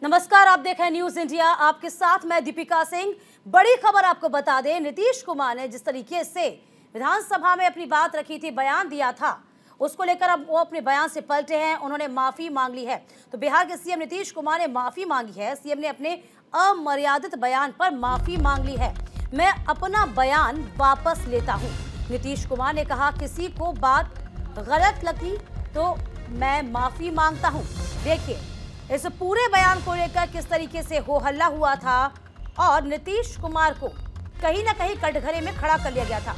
नमस्कार, आप देख रहे हैं न्यूज इंडिया। आपके साथ मैं दीपिका सिंह। बड़ी खबर आपको बता दें, नीतीश कुमार ने जिस तरीके से विधानसभा में अपनी बात रखी थी, बयान दिया था, उसको लेकर अब वो अपने बयान से पलटे हैं। उन्होंने माफी मांग ली है। तो बिहार के सीएम नीतीश कुमार ने माफी मांगी है। सीएम ने अपने अमर्यादित बयान पर माफी मांग ली है। मैं अपना बयान वापस लेता हूं। नीतीश कुमार ने कहा, किसी को बात गलत लगी तो मैं माफी मांगता हूं। देखिए इस पूरे बयान को लेकर किस तरीके से हो हल्ला हुआ था और नीतीश कुमार को कहीं ना कहीं कटघरे में खड़ा कर लिया गया था।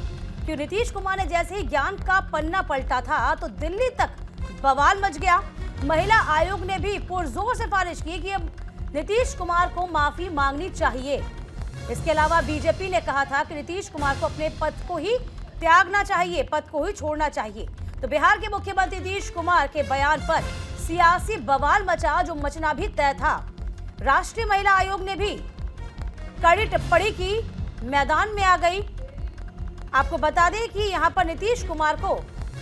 कि नीतीश कुमार ने जैसे ही ज्ञान का पन्ना पलटा था तो दिल्ली तक बवाल मच गया। महिला आयोग ने भी पुरजोर सिफारिश की कि अब नीतीश कुमार को माफी मांगनी चाहिए। इसके अलावा बीजेपी ने कहा था कि नीतीश कुमार को अपने पद को ही त्यागना चाहिए, पद को ही छोड़ना चाहिए। तो बिहार के मुख्यमंत्री नीतीश कुमार के बयान पर सियासी बवाल मचा, जो मचना भी तय था। राष्ट्रीय महिला आयोग ने भी कड़ी टिप्पणी की, मैदान में आ गई। आपको बता दें कि यहां पर नीतीश कुमार को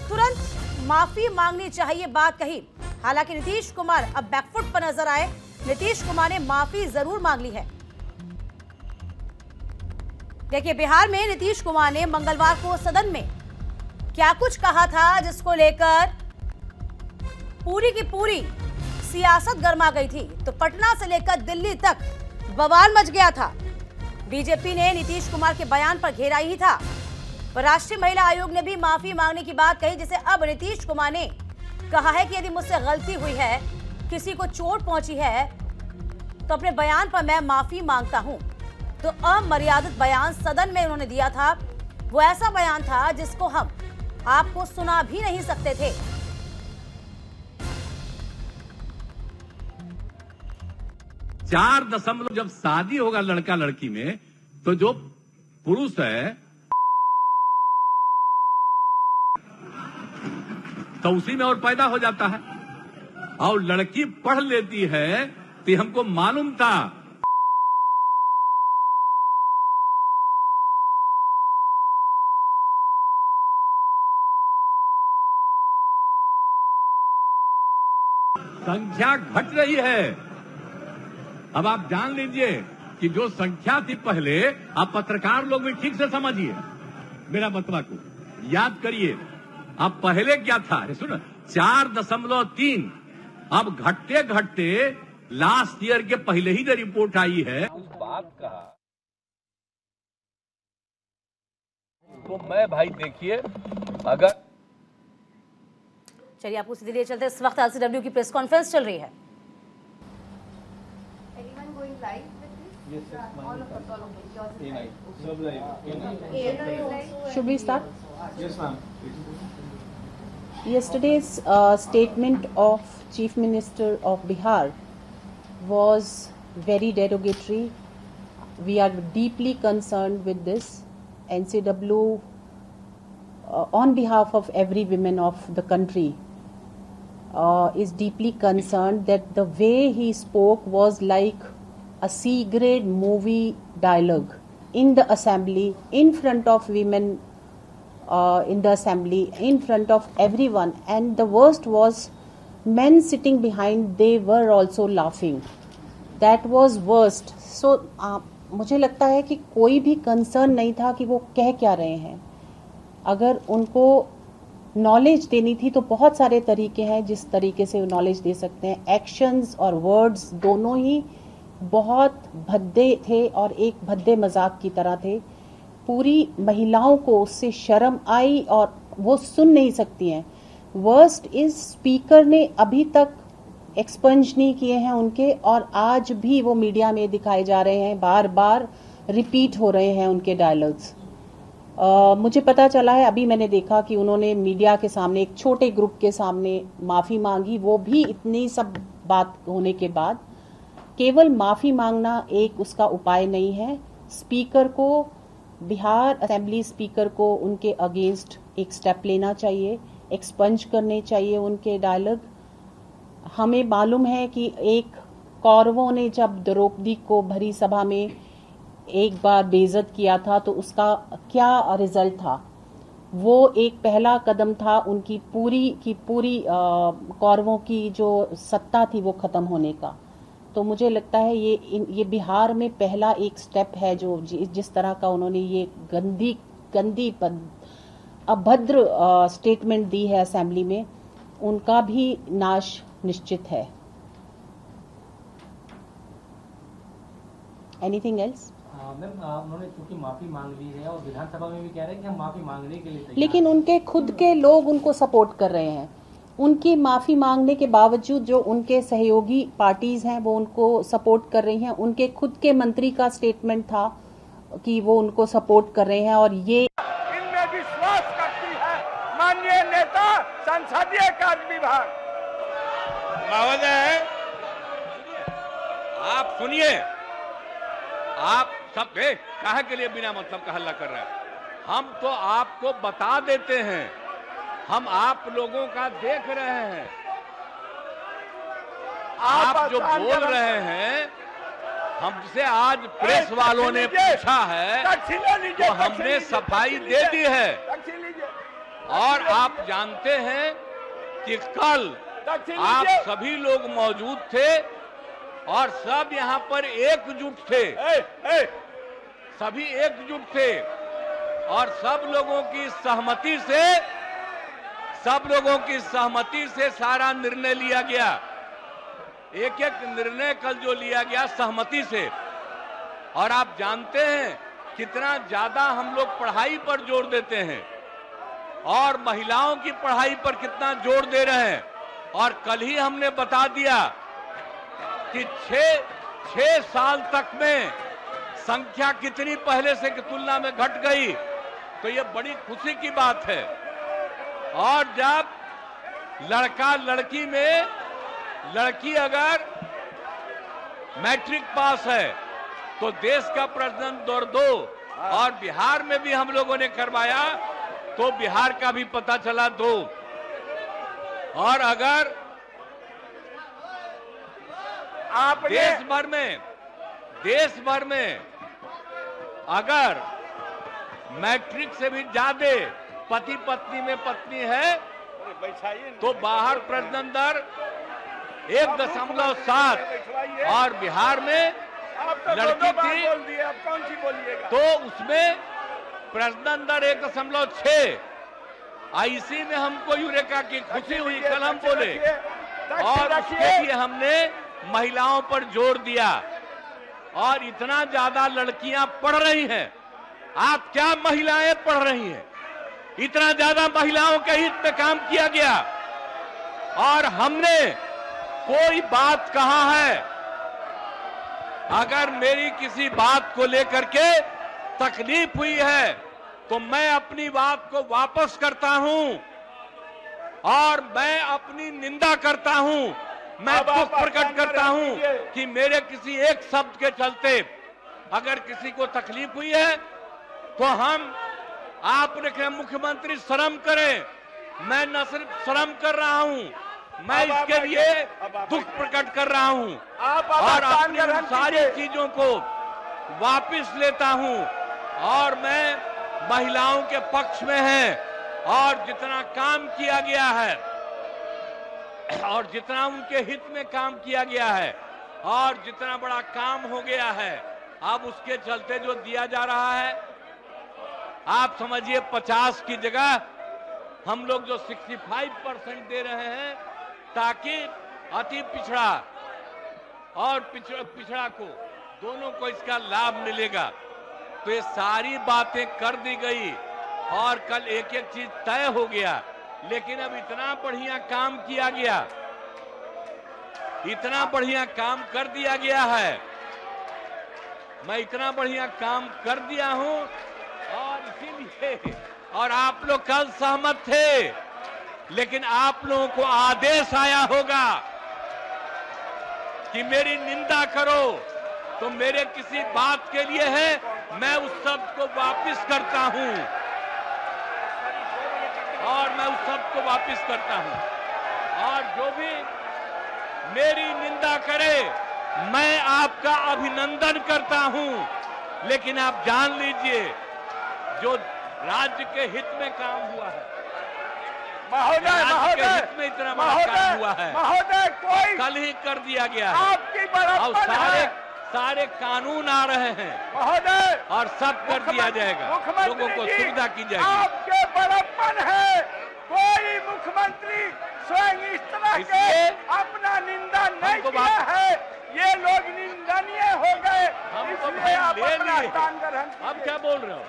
तुरंत माफी मांगनी चाहिए बात कही। हालांकि नीतीश कुमार अब बैकफुट पर नजर आए। नीतीश कुमार ने माफी जरूर मांग ली है। देखिए बिहार में नीतीश कुमार ने मंगलवार को सदन में क्या कुछ कहा था, जिसको लेकर पूरी की पूरी सियासत गर्मा गई थी। तो पटना से लेकर दिल्ली तक बवाल मच गया था। बीजेपी ने नीतीश कुमार के बयान पर घेरा ही था। पर राष्ट्रीय महिला आयोग ने भी माफी मांगने की बात कही, जिसे अब नीतीश कुमार ने कहा है कि यदि मुझसे गलती हुई है, किसी को चोट पहुंची है, तो अपने बयान पर मैं माफी मांगता हूं। तो अमर्यादित बयान सदन में उन्होंने दिया था। वो ऐसा बयान था जिसको हम आपको सुना भी नहीं सकते थे। 4 जब शादी होगा लड़का लड़की में, तो जो पुरुष है तो उसी में और पैदा हो जाता है, और लड़की पढ़ लेती है। तो हमको मालूम था संख्या घट रही है। अब आप जान लीजिए कि जो संख्या थी पहले, आप पत्रकार लोग भी ठीक से समझिए मेरा मतवा को, याद करिए। अब पहले क्या था, सुनो, 4.3। अब घटते घटते लास्ट ईयर के पहले ही जो रिपोर्ट आई है, उस बात का तो मैं भाई देखिए, अगर चलिए आपको सीधे लिए चलते। इस वक्त एलसीडब्ल्यू की प्रेस कॉन्फ्रेंस चल रही है। Should we start? Yes, ma'am. Yesterday's statement of Chief Minister of Bihar was very derogatory. We are deeply concerned with this. NCW, on behalf of every woman of the country, is deeply concerned that the way he spoke was like a C-grade movie dialogue in the assembly, in front of women, in the assembly, in front of everyone. And the worst was, men sitting behind, they were also laughing. That was worst. So मुझे लगता है कि कोई भी concern नहीं था कि वो कह क्या रहे हैं। अगर उनको नॉलेज देनी थी तो बहुत सारे तरीके हैं जिस तरीके से नॉलेज दे सकते हैं। एक्शंस और वर्ड्स दोनों ही बहुत भद्दे थे और एक भद्दे मजाक की तरह थे। पूरी महिलाओं को उससे शर्म आई और वो सुन नहीं सकती हैं। वर्स्ट इज, स्पीकर ने अभी तक एक्सपंज नहीं किए हैं उनके, और आज भी वो मीडिया में दिखाए जा रहे हैं, बार बार रिपीट हो रहे हैं उनके डायलॉग्स। मुझे पता चला है, अभी मैंने देखा कि उन्होंने मीडिया के सामने एक छोटे ग्रुप के सामने माफ़ी मांगी, वो भी इतनी सब बात होने के बाद। केवल माफ़ी मांगना एक उसका उपाय नहीं है। स्पीकर को, बिहार असेंबली स्पीकर को उनके अगेंस्ट एक स्टेप लेना चाहिए, एक्सपंज करने चाहिए उनके डायलॉग। हमें मालूम है कि एक कौरवों ने जब द्रौपदी को भरी सभा में एक बार बेइज्जत किया था तो उसका क्या रिजल्ट था। वो एक पहला कदम था उनकी पूरी की पूरी कौरवों की जो सत्ता थी वो खत्म होने का। तो मुझे लगता है ये बिहार में पहला एक स्टेप है जो जिस तरह का उन्होंने ये गंदी अभद्र स्टेटमेंट दी है असेंबली में, उनका भी नाश निश्चित है। Anything else? मैम, उन्होंने चूंकि माफी मांग ली है और विधानसभा में भी कह रहे हैं कि हम माफी मांगने के लिए तैयार हैं। लेकिन उनके खुद के लोग उनको सपोर्ट कर रहे हैं। उनकी माफी मांगने के बावजूद जो उनके सहयोगी पार्टीज हैं वो उनको सपोर्ट कर रही हैं। उनके खुद के मंत्री का स्टेटमेंट था कि वो उनको सपोर्ट कर रहे हैं और ये इनमें विश्वास करती है माननीय नेता संसदीय कार्य विभाग महोदय। आप सुनिए, आप सब काहे के लिए बिना मतलब का हल्ला कर रहे हैं? हम तो आपको बता देते हैं, हम आप लोगों का देख रहे हैं। आप जो बोल रहे हैं, हमसे आज प्रेस वालों ने पूछा है तो हमने सफाई दे दी है। और आप जानते हैं कि कल आप सभी लोग मौजूद थे और सब यहां पर एकजुट थे, सभी एकजुट थे और सब लोगों की सहमति से सारा निर्णय लिया गया। एक एक निर्णय कल जो लिया गया सहमति से। और आप जानते हैं कितना ज्यादा हम लोग पढ़ाई पर जोर देते हैं और महिलाओं की पढ़ाई पर कितना जोर दे रहे हैं। और कल ही हमने बता दिया कि 6 साल तक में संख्या कितनी पहले से की तुलना में घट गई, तो ये बड़ी खुशी की बात है। और जब लड़का लड़की में लड़की अगर मैट्रिक पास है तो देश का प्रजनन दर 2, और बिहार में भी हम लोगों ने करवाया तो बिहार का भी पता चला 2। और अगर आप देश भर में अगर मैट्रिक से भी ज्यादा पति पत्नी में पत्नी है तो बाहर प्रजनन दर 1.7 और बिहार में लड़की थी तो उसमें प्रजनन दर 1.6। इसी में हमको यूरेका की खुशी हुई, कल हम बोले, और उसके लिए हमने महिलाओं पर जोर दिया। और इतना ज्यादा लड़कियां पढ़ रही हैं, आप क्या महिलाएं पढ़ रही हैं, इतना ज्यादा महिलाओं के हित में काम किया गया। और हमने कोई बात कहा है, अगर मेरी किसी बात को लेकर के तकलीफ हुई है तो मैं अपनी बात को वापस करता हूं और मैं अपनी निंदा करता हूं। मैं दुख प्रकट करता हूं कि मेरे किसी एक शब्द के चलते अगर किसी को तकलीफ हुई है तो आपने कहा मुख्यमंत्री शर्म करें। मैं न सिर्फ शर्म कर रहा हूं, मैं इसके लिए दुख प्रकट कर रहा हूं और अपनी सारी चीजों को वापस लेता हूं। और मैं महिलाओं के पक्ष में है और जितना काम किया गया है और जितना उनके हित में काम किया गया है और जितना बड़ा काम हो गया है, अब उसके चलते जो दिया जा रहा है, आप समझिए 50 की जगह हम लोग जो 65% दे रहे हैं ताकि अति पिछड़ा और पिछड़ा को दोनों को इसका लाभ मिलेगा। तो ये सारी बातें कर दी गई और कल एक एक चीज तय हो गया। लेकिन अब इतना बढ़िया काम किया गया, इतना बढ़िया काम कर दिया गया है, मैं इतना बढ़िया काम कर दिया हूं और इसीलिए, और आप लोग कल सहमत थे, लेकिन आप लोगों को आदेश आया होगा कि मेरी निंदा करो तो मेरे किसी बात के लिए है, मैं उस शब्द को वापस करता हूं और मैं उस शब्द को वापस करता हूं। और जो भी मेरी निंदा करे मैं आपका अभिनंदन करता हूं, लेकिन आप जान लीजिए जो राज्य के हित में काम हुआ है, महोदय महोदय में इतना बड़ा काम हुआ है, महोदय कोई कल ही कर दिया गया है। आपकी बड़प्पन है। सारे कानून आ रहे हैं महोदय और सब कर दिया जाएगा, लोगों को सुविधा की जाएगी। आपके बड़प्पन है, कोई मुख्यमंत्री स्वयं इस तरह के अपना निंदा नहीं किया है। ये लोग निंदनीय हो गए, इसलिए आप अपना स्थान ग्रहण कीजिए। अब क्या बोल रहे हो?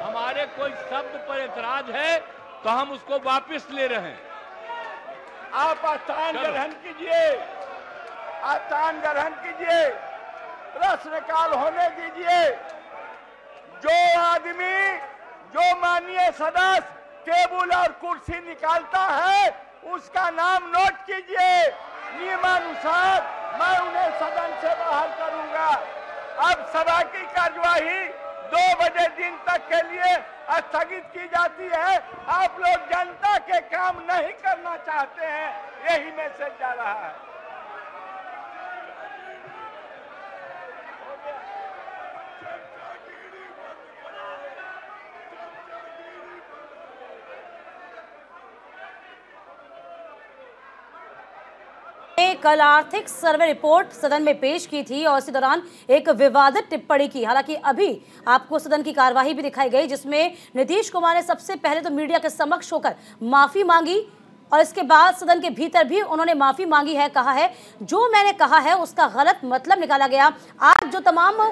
हमारे कोई शब्द पर एतराज है तो हम उसको वापस ले रहे हैं। आप स्थान ग्रहण कीजिए, स्थान ग्रहण कीजिए, प्रश्नकाल होने दीजिए। जो आदमी, जो माननीय सदस्य टेबल और कुर्सी निकालता है उसका नाम नोट कीजिए। नियमानुसार मैं उन्हें सदन से बाहर करूंगा। अब सभा की कार्यवाही 2 बजे दिन तक के लिए स्थगित की जाती है। आप लोग जनता के काम नहीं करना चाहते हैं, यही मैसेज जा रहा है। कल आर्थिक सर्वे रिपोर्ट सदन में पेश की थी और इसी दौरान एक विवादित टिप्पणी की। हालांकि अभी आपको सदन की कार्यवाही भी दिखाई गई जिसमें नीतीश कुमार ने सबसे पहले तो मीडिया के समक्ष होकर माफी मांगी और इसके बाद सदन के भीतर भी उन्होंने माफी मांगी है। कहा है जो मैंने कहा है उसका गलत मतलब निकाला गया। आज जो तमाम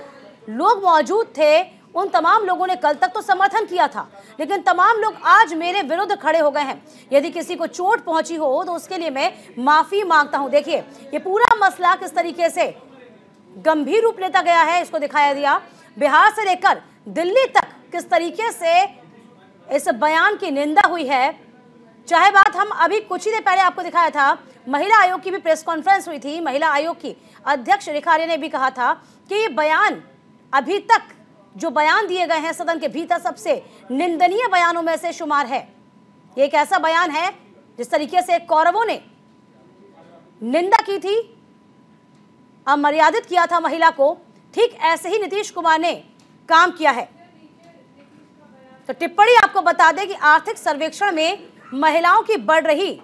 लोग मौजूद थे उन तमाम लोगों ने कल तक तो समर्थन किया था, लेकिन तमाम लोग आज मेरे विरुद्ध खड़े हो गए हैं। यदि किसी को चोट पहुंची हो तो उसके लिए मैं माफी मांगता हूं। देखिए ये पूरा मसला किस तरीके से गंभीर रूप लेता गया है, इसको दिखाया दिया। बिहार से लेकर दिल्ली तक किस तरीके से इस बयान की निंदा हुई है। चाहे बात हम अभी कुछ ही देर पहले आपको दिखाया था, महिला आयोग की भी प्रेस कॉन्फ्रेंस हुई थी। महिला आयोग की अध्यक्ष रेखा आर्य ने भी कहा था कि ये बयान अभी तक जो बयान दिए गए हैं सदन के भीतर सबसे निंदनीय बयानों में से शुमार है। ये एक ऐसा बयान है जिस तरीके से कौरवों ने निंदा की थी, अमर्यादित किया था महिला को, ठीक ऐसे ही नीतीश कुमार ने काम किया है। तो टिप्पणी आपको बता दें कि आर्थिक सर्वेक्षण में महिलाओं की बढ़ रही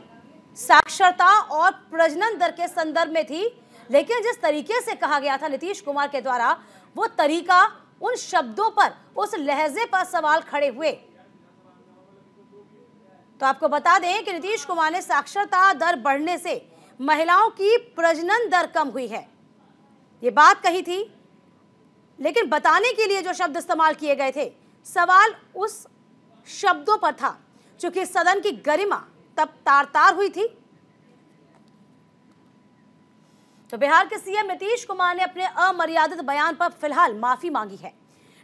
साक्षरता और प्रजनन दर के संदर्भ में थी, लेकिन जिस तरीके से कहा गया था नीतीश कुमार के द्वारा, वो तरीका, उन शब्दों पर, उस लहजे पर सवाल खड़े हुए। तो आपको बता दें कि नीतीश कुमार ने साक्षरता दर बढ़ने से महिलाओं की प्रजनन दर कम हुई है, ये बात कही थी। लेकिन बताने के लिए जो शब्द इस्तेमाल किए गए थे, सवाल उस शब्दों पर था, क्योंकि सदन की गरिमा तब तार-तार हुई थी। तो बिहार के सीएम नीतीश कुमार ने अपने अमर्यादित बयान पर फिलहाल माफी मांगी है।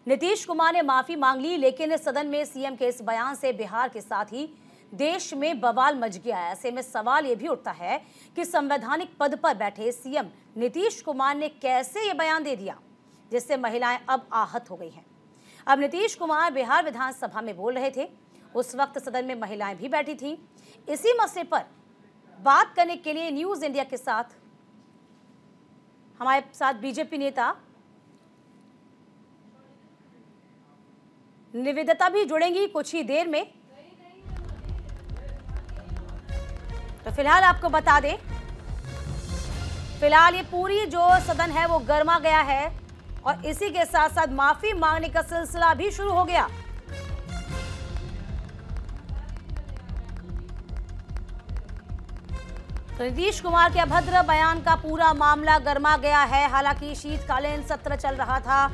नीतीश कुमार ने माफी मांग ली, लेकिन सदन में सीएम के इस बयान से बिहार के साथ ही देश में बवाल मच गया है। ऐसे में सवाल यह भी उठता है कि संवैधानिक पद पर बैठे सीएम नीतीश कुमार ने कैसे ये बयान दे दिया जिससे महिलाएं अब आहत हो गई हैं। अब नीतीश कुमार बिहार विधानसभा में बोल रहे थे, उस वक्त सदन में महिलाएं भी बैठी थीं। इसी मसले पर बात करने के लिए न्यूज इंडिया के साथ हमारे साथ बीजेपी नेता निवेदिता भी जुड़ेंगी कुछ ही देर में। तो फिलहाल आपको बता दें, फिलहाल ये पूरी जो सदन है वो गर्मा गया है और इसी के साथ साथ माफी मांगने का सिलसिला भी शुरू हो गया। तो नीतीश कुमार के अभद्र बयान का पूरा मामला गर्मा गया है। हालांकि शीतकालीन सत्र चल रहा था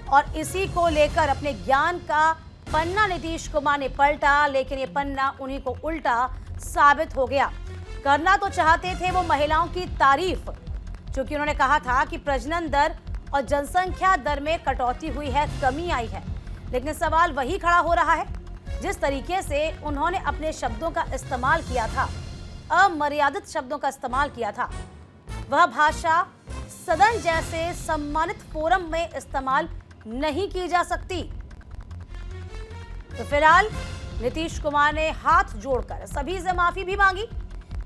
और इसी को लेकर अपने ज्ञान का पन्ना नीतीश कुमार ने पलटा, लेकिन ये पन्ना उन्हीं को उल्टा साबित हो गया। करना तो चाहते थे वो महिलाओं की तारीफ, क्योंकि उन्होंने कहा था कि प्रजनन दर और जनसंख्या दर में कटौती हुई है, कमी आई है। लेकिन सवाल वही खड़ा हो रहा है जिस तरीके से उन्होंने अपने शब्दों का इस्तेमाल किया था, अमर्यादित शब्दों का इस्तेमाल किया था, वह भाषा सदन जैसे सम्मानित फोरम में इस्तेमाल नहीं की जा सकती। तो फिलहाल नीतीश कुमार ने हाथ जोड़कर सभी से माफी भी मांगी।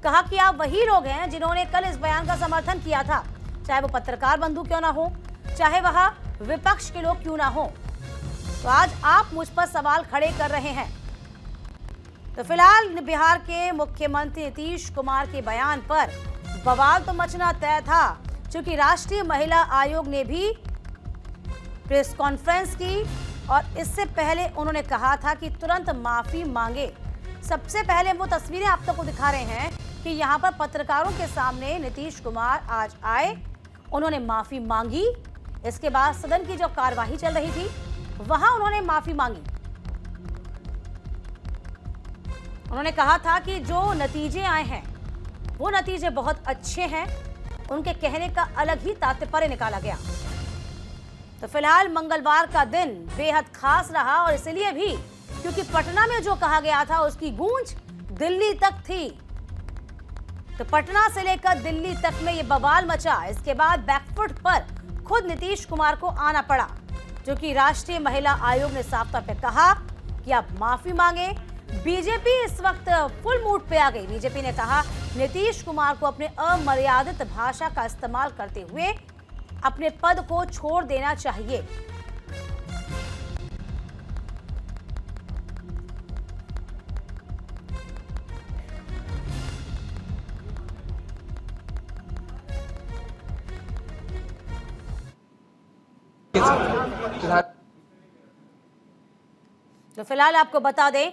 कहा कि आप वही लोग हैं जिन्होंने कल इस बयान का समर्थन किया था, चाहे वो पत्रकार बंधु क्यों ना हो, चाहे वह विपक्ष के लोग क्यों ना हो। तो आज आप मुझ पर सवाल खड़े कर रहे हैं। तो फिलहाल बिहार के मुख्यमंत्री नीतीश कुमार के बयान पर बवाल तो मचना तय था, क्योंकि राष्ट्रीय महिला आयोग ने भी प्रेस कॉन्फ्रेंस की और इससे पहले उन्होंने कहा था कि तुरंत माफी मांगे। सबसे पहले वो तस्वीरें आप सबको दिखा रहे हैं कि यहाँ पर पत्रकारों के सामने नीतीश कुमार आज आए, उन्होंने माफी मांगी। इसके बाद सदन की जो कार्यवाही चल रही थी वहां उन्होंने माफी मांगी। उन्होंने कहा था कि जो नतीजे आए हैं वो नतीजे बहुत अच्छे हैं, उनके कहने का अलग ही तात्पर्य निकाला गया। तो फिलहाल मंगलवार का दिन बेहद खास रहा, और इसलिए भी क्योंकि पटना में जो कहा गया था उसकी गूंज दिल्ली तक थी। तो पटना से लेकर दिल्ली तक में ये बवाल मचा। इसके बाद बैकफुट पर खुद नीतीश कुमार को आना पड़ा, जो कि राष्ट्रीय महिला आयोग ने साफ तौर पर कहा कि आप माफी मांगे। बीजेपी इस वक्त फुल मूड पे आ गई। बीजेपी ने कहा नीतीश कुमार को अपने अमर्यादित भाषा का इस्तेमाल करते हुए अपने पद को छोड़ देना चाहिए। तो फिलहाल आपको बता दें,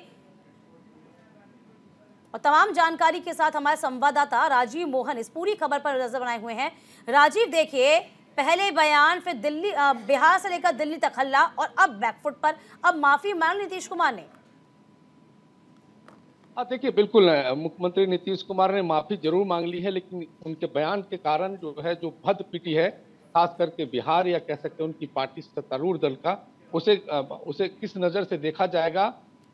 और तमाम जानकारी के साथ हमारे संवाददाता राजीव मोहन इस पूरी खबर पर नजर बनाए हुए हैं। राजीव, देखिए, पहले बयान, फिर दिल्ली, बिहार से लेकर दिल्ली तक हल्ला, और अब बैकफुट पर, अब माफी मांग नीतीश कुमार ने। देखिए, बिल्कुल मुख्यमंत्री नीतीश कुमार ने माफी जरूर मांग ली है, लेकिन उनके बयान के कारण जो है, जो भद्दपीटी है, खास करके बिहार या कह सकते हैं उनकी पार्टी सत्तारूढ़ दल का, उसे किस नजर से देखा जाएगा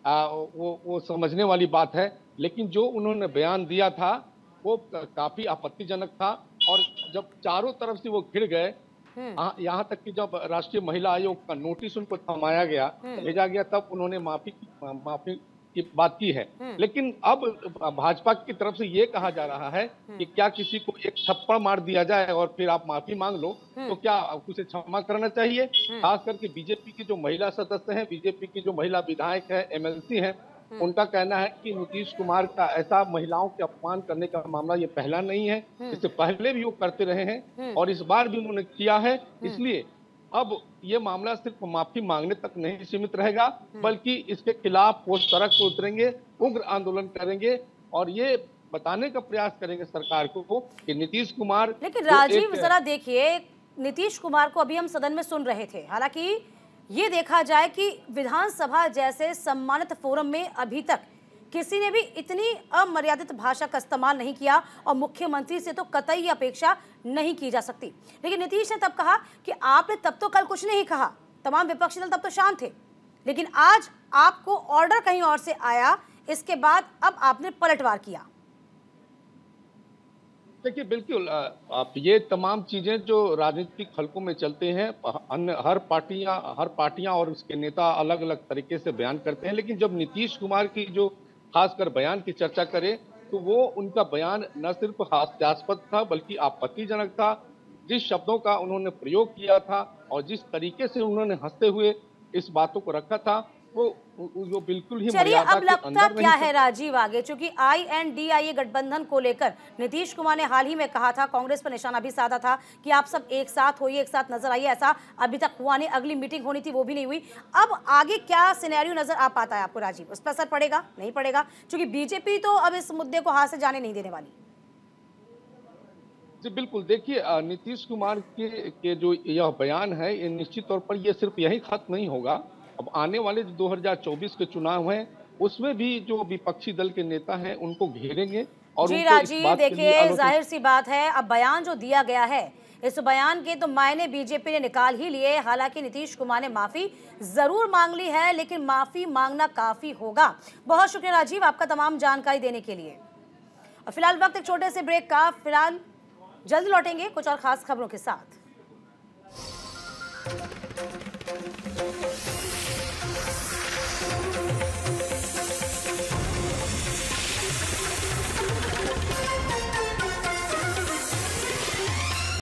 वो समझने वाली बात है। लेकिन जो उन्होंने बयान दिया था वो काफी आपत्तिजनक था, और जब चारों तरफ से वो घिर गए, यहाँ तक कि जब राष्ट्रीय महिला आयोग का नोटिस उनको थमाया गया, भेजा गया, तब उन्होंने माफी की बात की है। लेकिन अब भाजपा की तरफ से ये कहा जा रहा है कि क्या किसी को एक थप्पड़ मार दिया जाए और फिर आप माफी मांग लो, तो क्या उसे क्षमा करना चाहिए? खास करके बीजेपी की जो महिला सदस्य हैं, बीजेपी की जो महिला विधायक है, एमएलसी हैं, उनका कहना है कि नीतीश कुमार का ऐसा महिलाओं के अपमान करने का मामला ये पहला नहीं है, इससे पहले भी वो करते रहे हैं और इस बार भी उन्होंने किया है। इसलिए अब ये मामला सिर्फ माफी मांगने तक नहीं सीमित रहेगा, बल्कि इसके खिलाफ वो सड़क पर उतरेंगे, उग्र आंदोलन करेंगे और ये बताने का प्रयास करेंगे सरकार को कि नीतीश कुमार। लेकिन राजीव, जरा देखिए, नीतीश कुमार को अभी हम सदन में सुन रहे थे, हालांकि ये देखा जाए कि विधानसभा जैसे सम्मानित फोरम में अभी तक किसी ने भी इतनी अमर्यादित भाषा का इस्तेमाल नहीं किया, और मुख्यमंत्री से तो कतई अपेक्षा नहीं की जा सकती। लेकिन नीतीश ने तब कहा कि आपने तब तो कल कुछ नहीं कहा, तमाम विपक्षी दल तब तो शांत थे, लेकिन आज आपको ऑर्डर कहीं और से आया, इसके बाद अब आपने पलटवार किया। देखिए, बिल्कुल आप ये तमाम चीजें जो राजनीतिक हलकों में चलते हैं, अन्य हर पार्टियां और उसके नेता अलग अलग तरीके से बयान करते हैं, लेकिन जब नीतीश कुमार की जो खासकर बयान की चर्चा करें तो वो उनका बयान न सिर्फ हास्यास्पद था बल्कि आपत्तिजनक था। जिस शब्दों का उन्होंने प्रयोग किया था और जिस तरीके से उन्होंने हंसते हुए इस बातों को रखा था, वो बिल्कुल ही चलिए, अब लगता क्या है राजीव आगे, क्योंकि INDIA गठबंधन को लेकर नीतीश कुमार ने हाल ही में कहा था, कांग्रेस पर निशाना भी साधा था कि आप सब एक साथ होइए, एक साथ नजर आइए। ऐसा अभी तक हुआ नहीं, अगली मीटिंग होनी थी वो भी नहीं हुई। अब आगे क्या सिनेरियो नजर आ पाता है आपको राजीव? उस पर असर पड़ेगा, नहीं पड़ेगा? क्योंकि बीजेपी तो अब इस मुद्दे को हाथ से जाने नहीं देने वाली। जी बिल्कुल, देखिए, नीतीश कुमार के जो यह बयान है, ये निश्चित तौर पर ये सिर्फ यही खत्म नहीं होगा। अब आने वाले 2024 के चुनाव हैं, उसमें भी जो विपक्षी दल के नेता हैं उनको घेरेंगे। और जी राजीव, देखिए, जाहिर सी बात है, अब बयान जो दिया गया है, इस बयान के तो मायने बीजेपी ने निकाल ही लिए। हालांकि नीतीश कुमार ने माफी जरूर मांग ली है, लेकिन माफी मांगना काफी होगा। बहुत शुक्रिया राजीव आपका तमाम जानकारी देने के लिए। और फिलहाल वक्त एक छोटे से ब्रेक का, फिलहाल जल्द लौटेंगे कुछ और खास खबरों के साथ।